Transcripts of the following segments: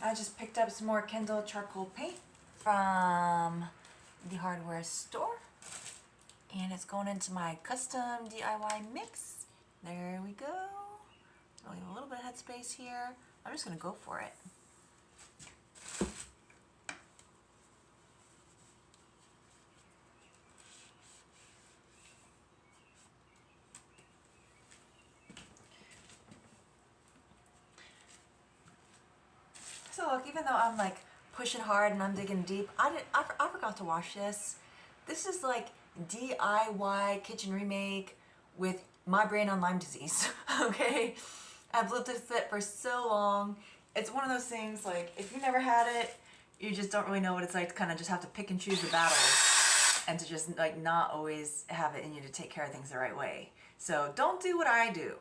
I just picked up some more Kindle charcoal paint from the hardware store. And it's going into my custom DIY mix. There we go. Only a little bit of headspace here. I'm just gonna go for it. So look, even though I'm like pushing hard and I'm digging deep, I forgot to wash this. This is like DIY kitchen remake with my brain on Lyme disease, okay? I've lived with it for so long. It's one of those things, like, if you never had it, you just don't really know what it's like to kind of just have to pick and choose the battles and to just like not always have it in you to take care of things the right way. So don't do what I do.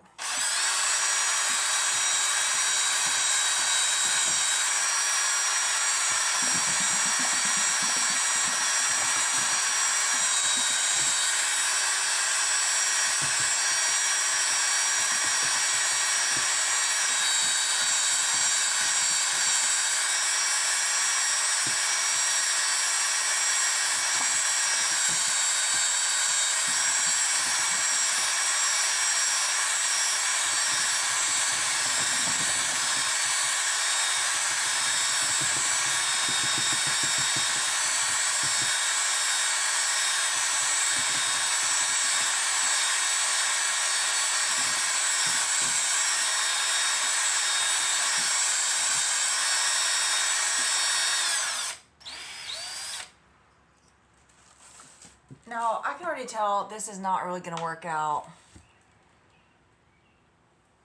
Now, I can already tell this is not really going to work out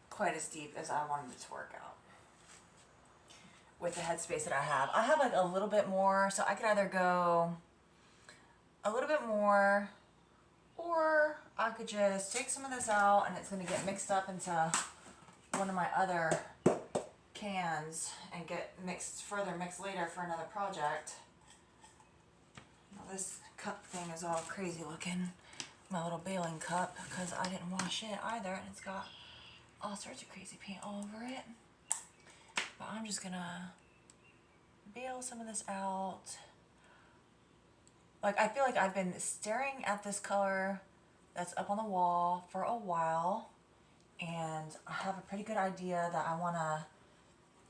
quite as deep as I wanted it to work out with the headspace that I have. I have like a little bit more, so I could either go a little bit more, or I could just take some of this out and it's going to get mixed up into one of my other cans and get further mixed later for another project. Now this cup thing is all crazy looking, my little baling cup, because I didn't wash it either, and it's got all sorts of crazy paint all over it. But I'm just gonna bail some of this out. Like, I feel like I've been staring at this color that's up on the wall for a while, and I have a pretty good idea that I wanna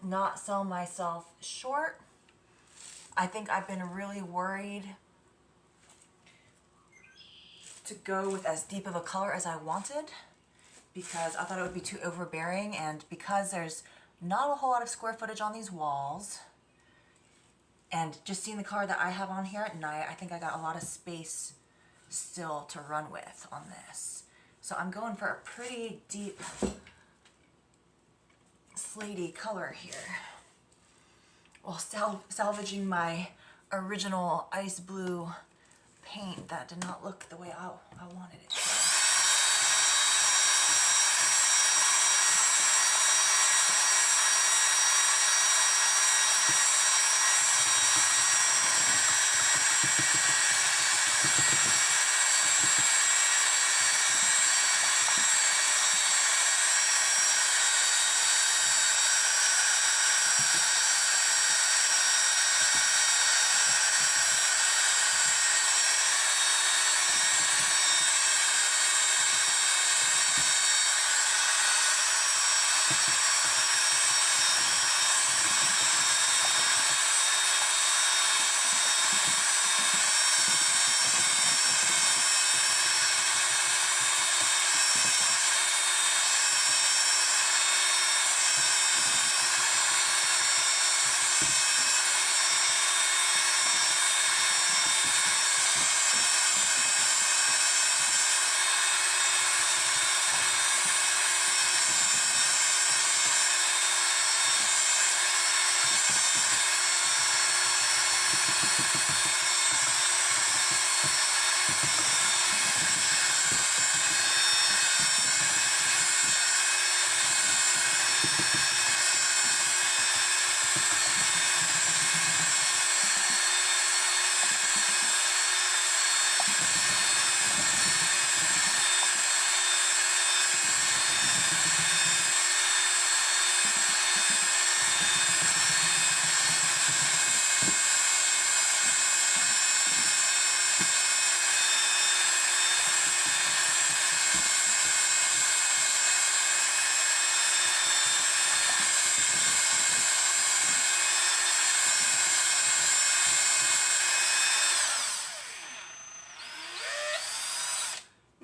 not sell myself short. I think I've been really worried to go with as deep of a color as I wanted because I thought it would be too overbearing, and because there's not a whole lot of square footage on these walls, and just seeing the color that I have on here at night, I think I got a lot of space still to run with on this. So I'm going for a pretty deep slatey color here, while salvaging my original ice blue paint that did not look the way I wanted it to.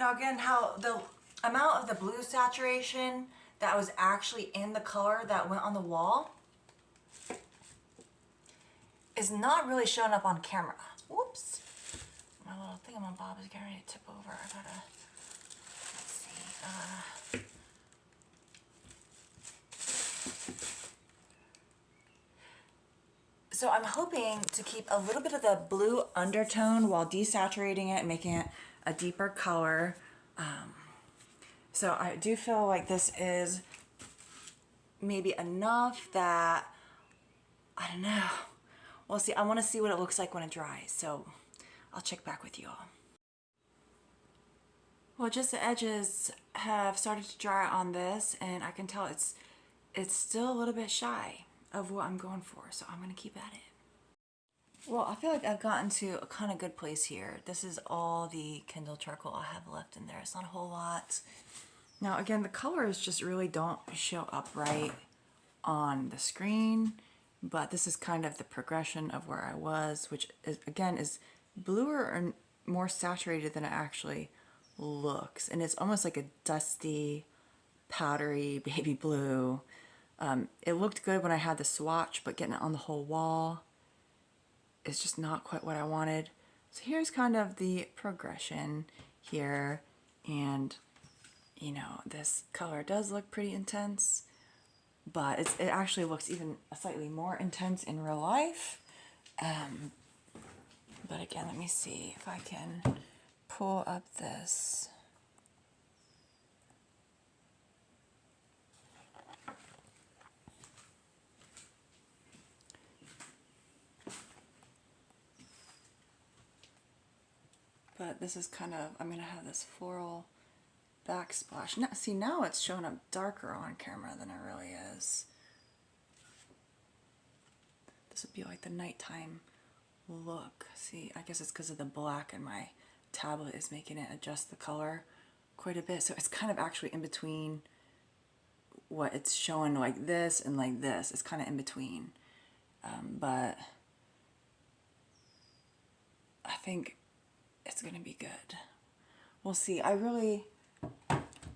Now again, how the amount of the blue saturation that was actually in the color that went on the wall is not really showing up on camera. Whoops. My little thingamabob is getting ready to tip over. I gotta, let's see. So I'm hoping to keep a little bit of the blue undertone while desaturating it and making it a deeper color. So I do feel like this is maybe enough that, I don't know. We'll see. I want to see what it looks like when it dries. So I'll check back with you all. Well, just the edges have started to dry on this, and I can tell it's still a little bit shy of what I'm going for. So I'm going to keep at it. Well, I feel like I've gotten to a kind of good place here. This is all the Kindle charcoal I have left in there. It's not a whole lot. Now, again, the colors just really don't show up right on the screen, but this is kind of the progression of where I was, which is, again, is bluer and more saturated than it actually looks. And it's almost like a dusty, powdery baby blue. It looked good when I had the swatch, but getting it on the whole wall is just not quite what I wanted. So here's kind of the progression here, and you know, this color does look pretty intense, but it actually looks even slightly more intense in real life. But again, let me see if I can pull up this. But this is kind of, I'm going to have this floral backsplash. Now, see, now it's showing up darker on camera than it really is. This would be like the nighttime look. See, I guess it's because of the black and my tablet is making it adjust the color quite a bit. So it's kind of actually in between what it's showing like this and like this. It's kind of in between. But I think it's going to be good. We'll see. I really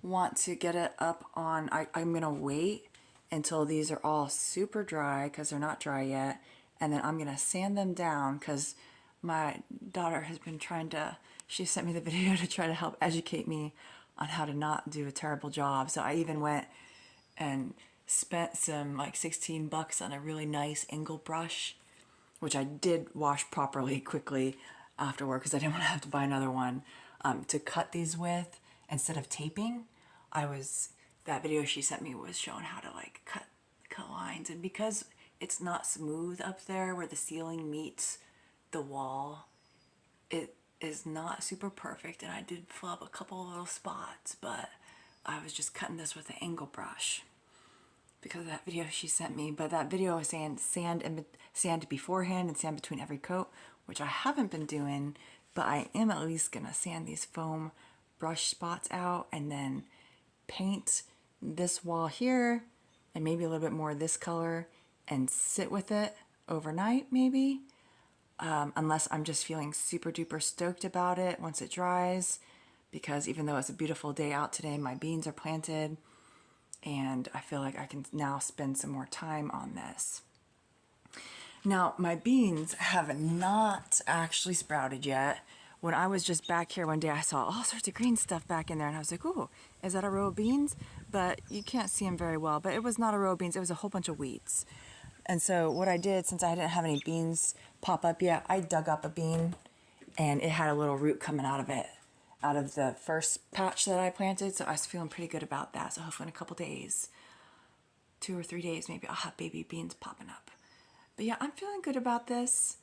want to get it up on, I'm going to wait until these are all super dry because they're not dry yet. And then I'm going to sand them down because my daughter has been trying to, she sent me the video to try to help educate me on how to not do a terrible job. So I even went and spent some like 16 bucks on a really nice angle brush, which I did wash properly quickly afterward because I didn't want to have to buy another one to cut these with instead of taping. That video she sent me was showing how to like cut lines, and because it's not smooth up there where the ceiling meets the wall, it is not super perfect, and I did flub a couple of little spots, but I was just cutting this with an angle brush because of that video she sent me. But that video was saying sand beforehand and sand between every coat, which I haven't been doing, but I am at least gonna sand these foam brush spots out and then paint this wall here and maybe a little bit more of this color and sit with it overnight maybe, unless I'm just feeling super duper stoked about it once it dries, because even though it's a beautiful day out today, my beans are planted and I feel like I can now spend some more time on this. Now, my beans have not actually sprouted yet. When I was just back here one day, I saw all sorts of green stuff back in there, and I was like, ooh, is that a row of beans? But you can't see them very well, but it was not a row of beans, it was a whole bunch of weeds. And so what I did, since I didn't have any beans pop up yet, I dug up a bean, and it had a little root coming out of it, out of the first patch that I planted, so I was feeling pretty good about that. So hopefully in a couple days, 2 or 3 days, maybe I'll have baby beans popping up. But yeah, I'm feeling good about this.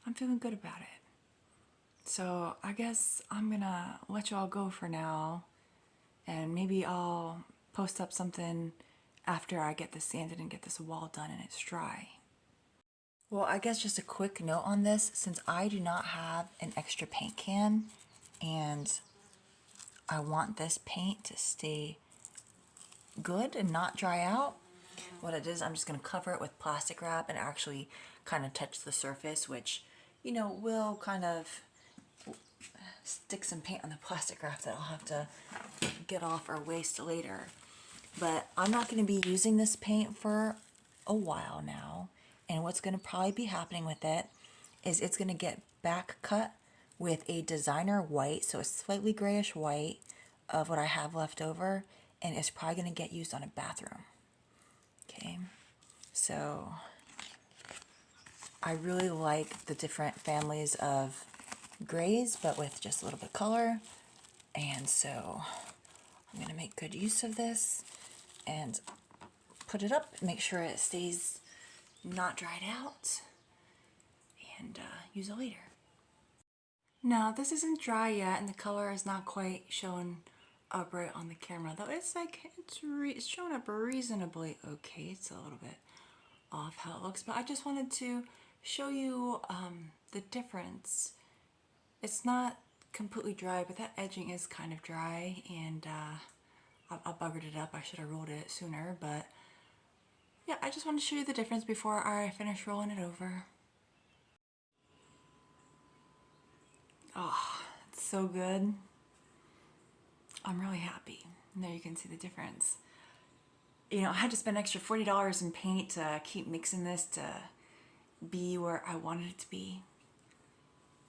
I'm feeling good about it. So I guess I'm gonna let y'all go for now, and maybe I'll post up something after I get this sanded and get this wall done and it's dry. Well, I guess just a quick note on this, since I do not have an extra paint can and I want this paint to stay good and not dry out, what it is, I'm just going to cover it with plastic wrap and actually kind of touch the surface, which, you know, will kind of stick some paint on the plastic wrap that I'll have to get off or waste later. But I'm not going to be using this paint for a while now. And what's going to probably be happening with it is it's going to get back cut with a designer white, so a slightly grayish white of what I have left over, and it's probably going to get used on a bathroom. Okay, so I really like the different families of grays, but with just a little bit of color. And so I'm going to make good use of this and put it up, make sure it stays not dried out, and use it later. Now this isn't dry yet, and the color is not quite showing up right on the camera, though it's like it's showing up reasonably okay. It's a little bit off how it looks, but I just wanted to show you the difference. It's not completely dry, but that edging is kind of dry, and I buggered it up. I should have rolled it sooner, but yeah, I just wanted to show you the difference before I finish rolling it over. Oh, it's so good. I'm really happy. And there you can see the difference. You know, I had to spend extra $40 in paint to keep mixing this to be where I wanted it to be.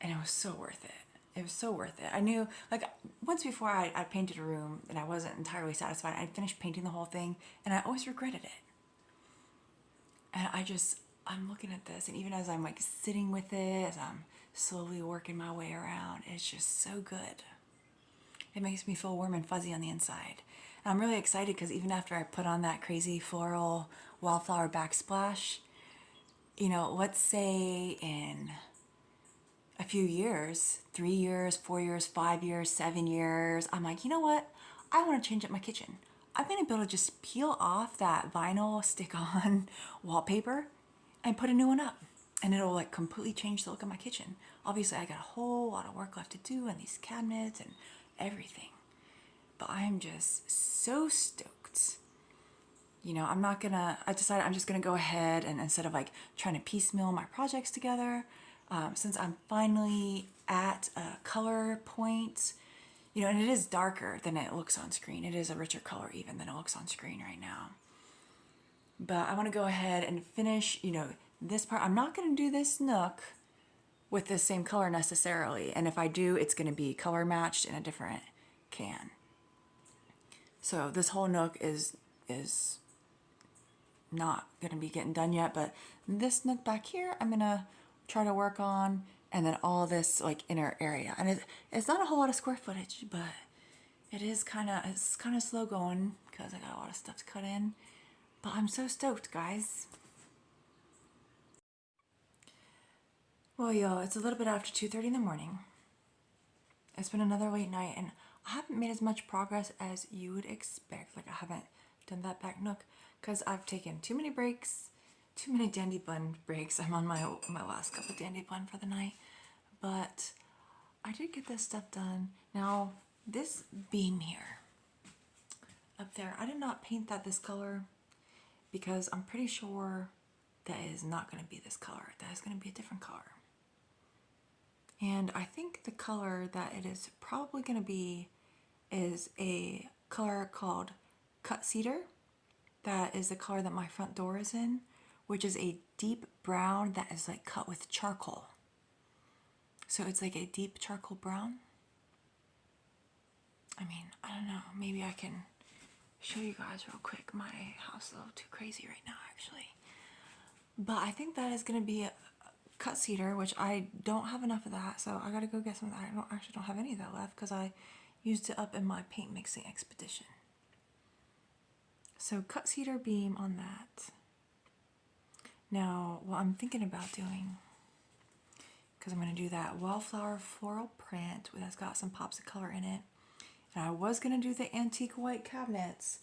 And it was so worth it. It was so worth it. I knew, like, once before I painted a room and I wasn't entirely satisfied. I finished painting the whole thing and I always regretted it. And I'm looking at this, and even as I'm like sitting with it, as I'm slowly working my way around, it's just so good. It makes me feel warm and fuzzy on the inside. And I'm really excited because even after I put on that crazy floral wildflower backsplash, you know, let's say in a few years, 3 years, 4 years, 5 years, 7 years, I'm like, you know what? I want to change up my kitchen. I'm going to be able to just peel off that vinyl stick-on wallpaper and put a new one up. And it'll like completely change the look of my kitchen. Obviously, I got a whole lot of work left to do on these cabinets and everything. But I am just so stoked. You know, I decided I'm just going to go ahead and instead of like trying to piecemeal my projects together, since I'm finally at a color point, you know, and it is darker than it looks on screen. It is a richer color even than it looks on screen right now. But I want to go ahead and finish, you know, this part. I'm not going to do this nook with the same color necessarily. And if I do, it's going to be color matched in a different can. So this whole nook is not going to be getting done yet. But this nook back here, I'm going to try to work on. And then all this like inner area. And it's not a whole lot of square footage, but it's kind of slow going because I got a lot of stuff to cut in. But I'm so stoked, guys. Well, y'all, it's a little bit after 2:30 in the morning. It's been another late night, and I haven't made as much progress as you would expect. Like, I haven't done that back nook because I've taken too many breaks, too many dandy blend breaks. I'm on my last cup of dandy blend for the night. But I did get this stuff done. Now, this beam here, up there, I did not paint that this color because I'm pretty sure that is not going to be this color. That is going to be a different color. And I think the color that it is probably going to be is a color called cut cedar. That is the color that my front door is in, which is a deep brown that is like cut with charcoal. So it's like a deep charcoal brown. I mean, I don't know. Maybe I can show you guys real quick. My house is a little too crazy right now, actually. But I think that is going to be a cut cedar, which I don't have enough of that. So I got to go get some of that. I actually don't have any of that left because I used it up in my paint mixing expedition. So cut cedar beam on that. Now, what I'm thinking about doing, because I'm going to do that wildflower floral print that's got some pops of color in it. And I was going to do the antique white cabinets,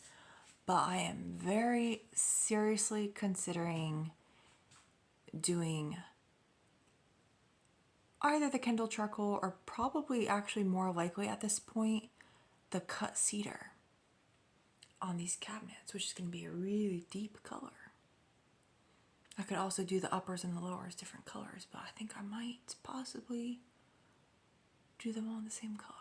but I am very seriously considering doing either the Kendall charcoal or probably actually more likely at this point, the cut cedar on these cabinets, which is going to be a really deep color. I could also do the uppers and the lowers different colors, but I think I might possibly do them all in the same color.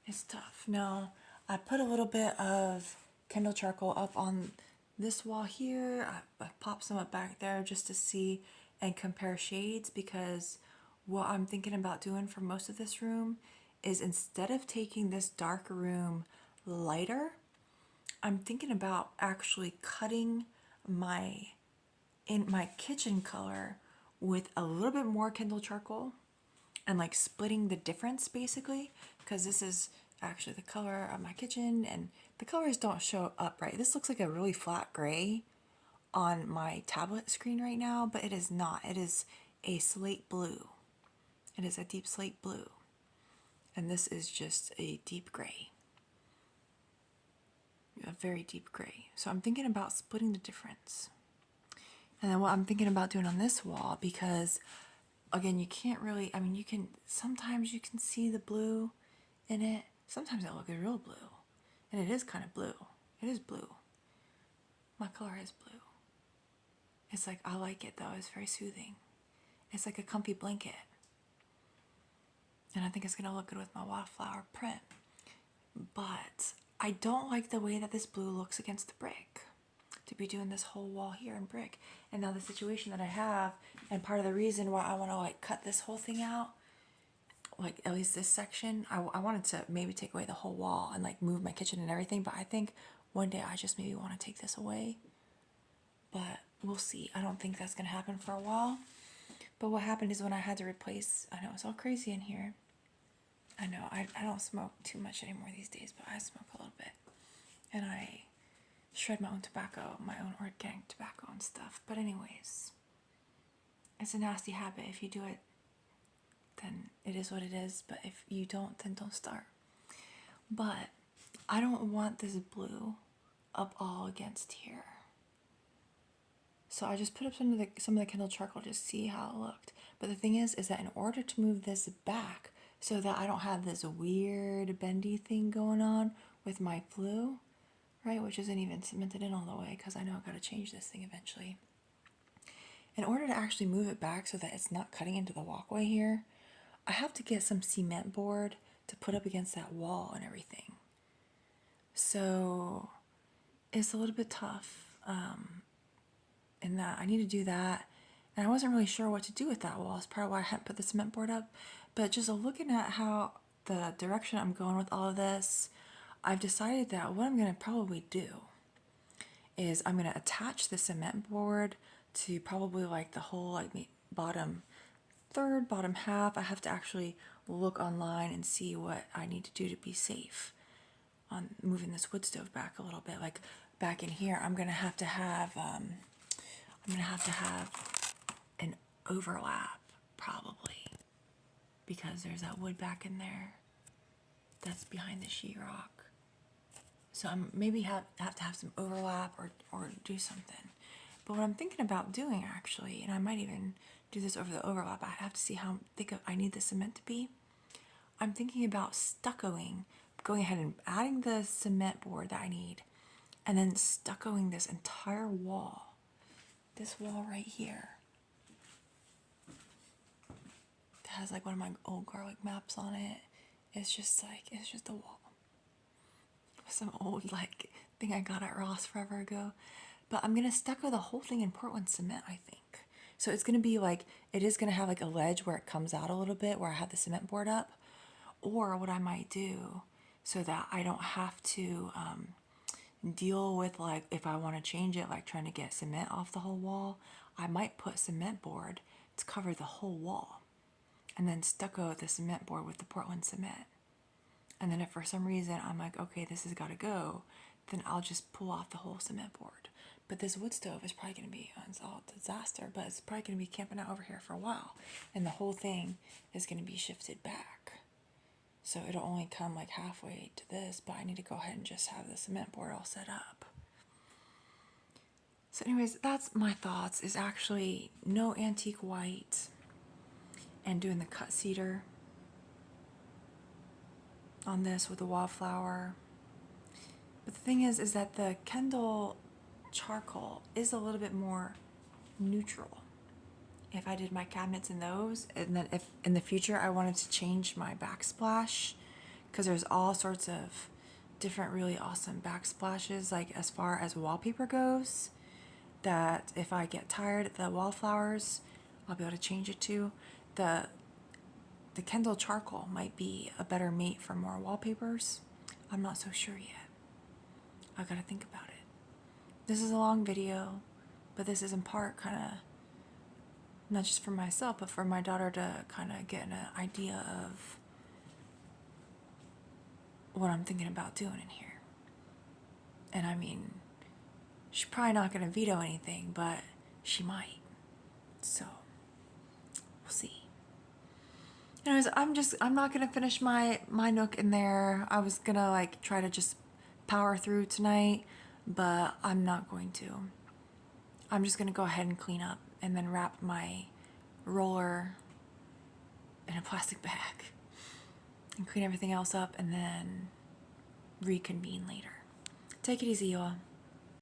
It's tough. No, I put a little bit of Kindle charcoal up on this wall here. I popped some up back there just to see and compare shades, because what I'm thinking about doing for most of this room is, instead of taking this dark room lighter, I'm thinking about actually cutting my kitchen color with a little bit more Kindle charcoal and like splitting the difference basically, because this is actually the color of my kitchen and the colors don't show up right. This looks like a really flat gray on my tablet screen right now, but it is not. It is a slate blue. It is a deep slate blue. And this is just a deep gray. A very deep gray. So I'm thinking about splitting the difference. And then what I'm thinking about doing on this wall, because again, you can't really, I mean, sometimes you can see the blue in it. Sometimes it looks real blue. And it is kind of blue. It is blue. My color is blue. It's like, I like it though. It's very soothing. It's like a comfy blanket. And I think it's going to look good with my wildflower print. But I don't like the way that this blue looks against the brick, to be doing this whole wall here in brick. And now the situation that I have, and part of the reason why I want to like cut this whole thing out, like at least this section, I wanted to maybe take away the whole wall and like move my kitchen and everything, but I think one day I just maybe want to take this away. But we'll see. I don't think that's going to happen for a while. But what happened is, when I had to replace, I know it's all crazy in here. I know I don't smoke too much anymore these days, but I smoke a little bit. And I shred my own tobacco, my own organic tobacco and stuff. But anyways, it's a nasty habit. If you do it, then it is what it is. But if you don't, then don't start. But I don't want this blue up all against here. So I just put up some of the Kindle charcoal to see how it looked. But the thing is that in order to move this back so that I don't have this weird bendy thing going on with my flue, right, which isn't even cemented in all the way, because I know I've got to change this thing eventually. In order to actually move it back so that it's not cutting into the walkway here, I have to get some cement board to put up against that wall and everything. So it's a little bit tough. In that I need to do that, and I wasn't really sure what to do with that wall. It's part of why I hadn't put the cement board up. But just looking at how the direction I'm going with all of this, I've decided that what I'm going to probably do is I'm going to attach the cement board to probably like the whole like bottom third, bottom half. I have to actually look online and see what I need to do to be safe on moving this wood stove back a little bit. Like back in here, I'm going to have to have an overlap probably, because there's that wood back in there that's behind the sheetrock. So I'm maybe have to have some overlap or do something. But what I'm thinking about doing actually, and I might even do this over the overlap, I have to see how thick I need the cement to be. I'm thinking about stuccoing, going ahead and adding the cement board that I need, and then stuccoing this entire wall. This wall right here that has like one of my old garlic maps on it. It's just a wall. Some old like thing I got at Ross forever ago. But I'm gonna stucco the whole thing in Portland cement, I think. So it's gonna be like, it is gonna have like a ledge where it comes out a little bit, where I have the cement board up. Or what I might do, so that I don't have to deal with like, if I want to change it, like trying to get cement off the whole wall, I might put cement board to cover the whole wall, and then stucco the cement board with the Portland cement. And then if for some reason I'm like, okay, this has got to go, then I'll just pull off the whole cement board. But this wood stove is probably going to be, it's all a disaster, but it's probably going to be camping out over here for a while, and the whole thing is going to be shifted back. So it'll only come like halfway to this, but I need to go ahead and just have the cement board all set up. So anyways, that's my thoughts, is actually no antique white and doing the cut cedar on this with the wildflower. But the thing is that the Kindle charcoal is a little bit more neutral. if I did my cabinets in those, and then if in the future I wanted to change my backsplash, because there's all sorts of different really awesome backsplashes, like as far as wallpaper goes, that if I get tired of the wallflowers, I'll be able to change it to. The Kendall charcoal might be a better mate for more wallpapers. I'm not so sure yet. I gotta think about it. This is a long video, but this is in part kind of not just for myself, but for my daughter to kind of get an idea of what I'm thinking about doing in here. And I mean, she's probably not going to veto anything, but she might. So, we'll see. Anyways, I'm not going to finish my nook in there. I was going to like try to just power through tonight, but I'm not going to. I'm just going to go ahead and clean up and then wrap my roller in a plastic bag and clean everything else up and then reconvene later. Take it easy, y'all.